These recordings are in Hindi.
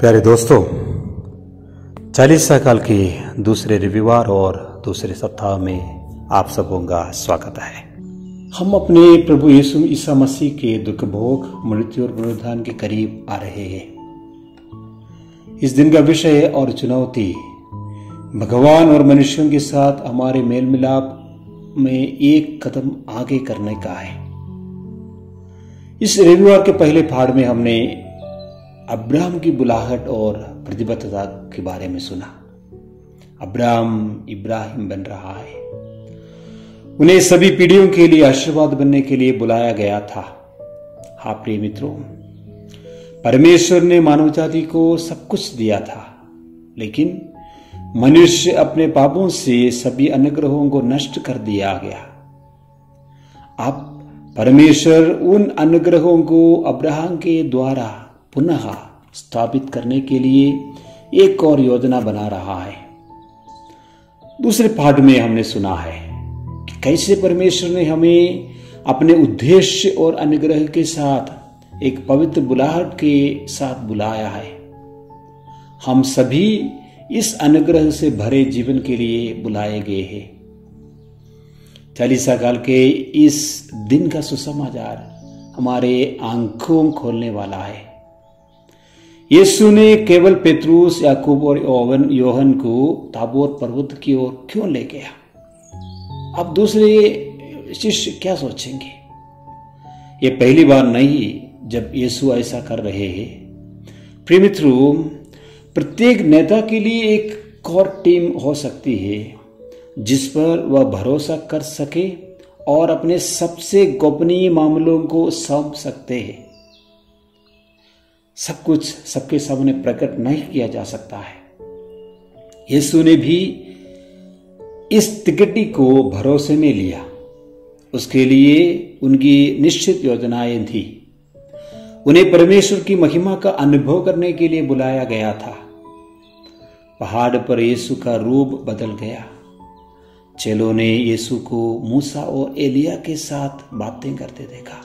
प्यारे दोस्तों, 40 काल के दूसरे रविवार और दूसरे सप्ताह में आप सबों का स्वागत है। हम अपने प्रभु यीशु ईसा मसीह के दुख भोग, मृत्यु और पुनरुत्थान के करीब आ रहे हैं। इस दिन का विषय और चुनौती भगवान और मनुष्यों के साथ हमारे मेल मिलाप में एक कदम आगे करने का है। इस रविवार के पहले पाठ में हमने अब्राहम की बुलाहट और प्रतिबद्धता के बारे में सुना। अब्राहम इब्राहिम बन रहा है। उन्हें सभी पीढ़ियों के लिए आशीर्वाद बनने के लिए बुलाया गया था। हाँ प्रिय मित्रों, परमेश्वर ने मानव जाति को सब कुछ दिया था, लेकिन मनुष्य अपने पापों से सभी अनुग्रहों को नष्ट कर दिया गया। अब परमेश्वर उन अनुग्रहों को अब्राहम के द्वारा पुनः स्थापित करने के लिए एक और योजना बना रहा है। दूसरे पाठ में हमने सुना है कि कैसे परमेश्वर ने हमें अपने उद्देश्य और अनुग्रह के साथ एक पवित्र बुलाहट के साथ बुलाया है। हम सभी इस अनुग्रह से भरे जीवन के लिए बुलाए गए हैं। 40 काल के इस दिन का सुसमाचार हमारे आंखों खोलने वाला है। यीशु ने केवल पेतरुस, याकूब और योहन को ताबोर पर्वत की ओर क्यों ले गया? अब दूसरे शिष्य क्या सोचेंगे? ये पहली बार नहीं जब यीशु ऐसा कर रहे हैं। प्रिय मित्रों, प्रत्येक नेता के लिए एक कोर टीम हो सकती है जिस पर वह भरोसा कर सके और अपने सबसे गोपनीय मामलों को सौंप सकते हैं। सब कुछ सबके सामने प्रकट नहीं किया जा सकता है। यीशु ने भी इस तिकटी को भरोसे में लिया। उसके लिए उनकी निश्चित योजनाएं थी। उन्हें परमेश्वर की महिमा का अनुभव करने के लिए बुलाया गया था। पहाड़ पर यीशु का रूप बदल गया। चेलों ने यीशु को मूसा और एलिया के साथ बातें करते देखा।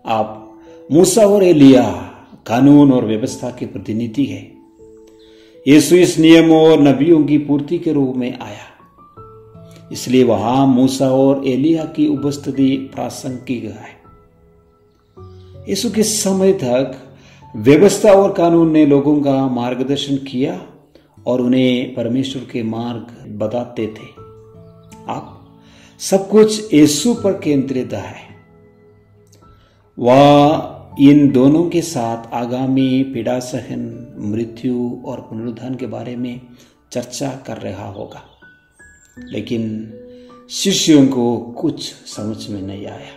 आप मूसा और एलिया कानून और व्यवस्था के प्रतिनिधि है। यीशु इस नियमों और नबियों की पूर्ति के रूप में आया, इसलिए वहां मूसा और एलिया की उपस्थिति प्रासंगिक है। यीशु के समय तक व्यवस्था और कानून ने लोगों का मार्गदर्शन किया और उन्हें परमेश्वर के मार्ग बताते थे। अब सब कुछ यीशु पर केंद्रित है। वह इन दोनों के साथ आगामी पीड़ा सहन, मृत्यु और पुनरुत्थान के बारे में चर्चा कर रहा होगा, लेकिन शिष्यों को कुछ समझ में नहीं आया।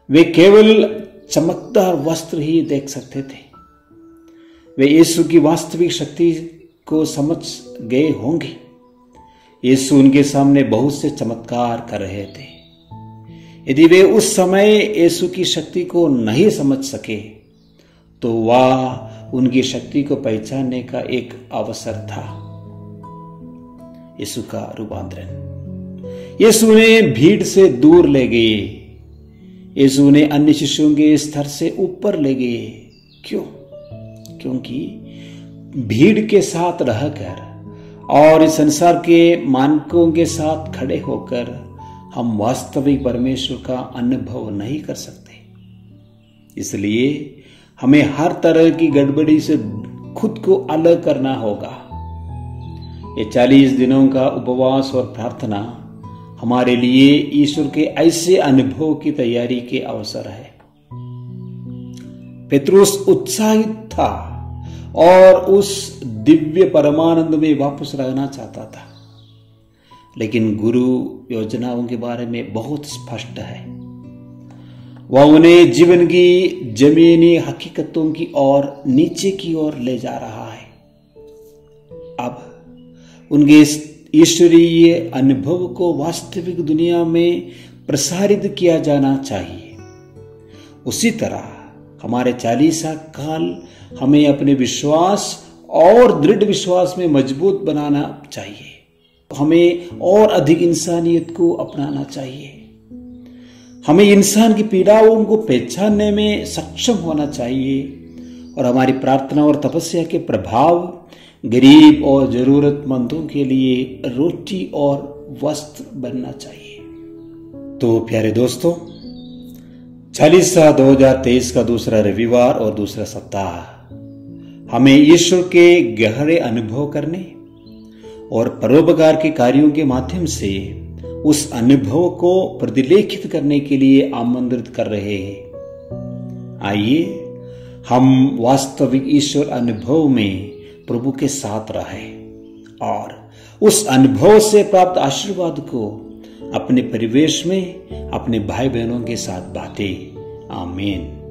वे केवल चमकदार वस्त्र ही देख सकते थे। वे यीशु की वास्तविक शक्ति को समझ गए होंगे। यीशु उनके सामने बहुत से चमत्कार कर रहे थे। यदि वे उस समय यीशु की शक्ति को नहीं समझ सके तो वह उनकी शक्ति को पहचानने का एक अवसर था। यीशु का रूपांतरण यीशु ने भीड़ से दूर ले गए। यीशु ने अन्य शिष्यों के स्तर से ऊपर ले गए। क्यों? क्योंकि भीड़ के साथ रहकर और इस संसार के मानकों के साथ खड़े होकर हम वास्तविक परमेश्वर का अनुभव नहीं कर सकते। इसलिए हमें हर तरह की गड़बड़ी से खुद को अलग करना होगा। ये 40 दिनों का उपवास और प्रार्थना हमारे लिए ईश्वर के ऐसे अनुभव की तैयारी के अवसर है। पेतरुस उत्साहित था और उस दिव्य परमानंद में वापस रहना चाहता था, लेकिन गुरु योजनाओं के बारे में बहुत स्पष्ट है। वह उन्हें जीवन की जमीनी हकीकतों की ओर, नीचे की ओर ले जा रहा है। अब उनके ईश्वरीय अनुभव को वास्तविक दुनिया में प्रसारित किया जाना चाहिए। उसी तरह हमारे 40 काल हमें अपने विश्वास और दृढ़ विश्वास में मजबूत बनाना चाहिए। हमें और अधिक इंसानियत को अपनाना चाहिए। हमें इंसान की पीड़ाओं को पहचानने में सक्षम होना चाहिए और हमारी प्रार्थना और तपस्या के प्रभाव गरीब और जरूरतमंदों के लिए रोटी और वस्त्र बनना चाहिए। तो प्यारे दोस्तों, चालीसा 2023 का दूसरा रविवार और दूसरा सप्ताह हमें ईश्वर के गहरे अनुभव करने और परोपकार के कार्यों के माध्यम से उस अनुभव को प्रतिलेखित करने के लिए आमंत्रित कर रहे हैं। आइए हम वास्तविक ईश्वर अनुभव में प्रभु के साथ रहें और उस अनुभव से प्राप्त आशीर्वाद को अपने परिवेश में अपने भाई बहनों के साथ बांटें। आमीन।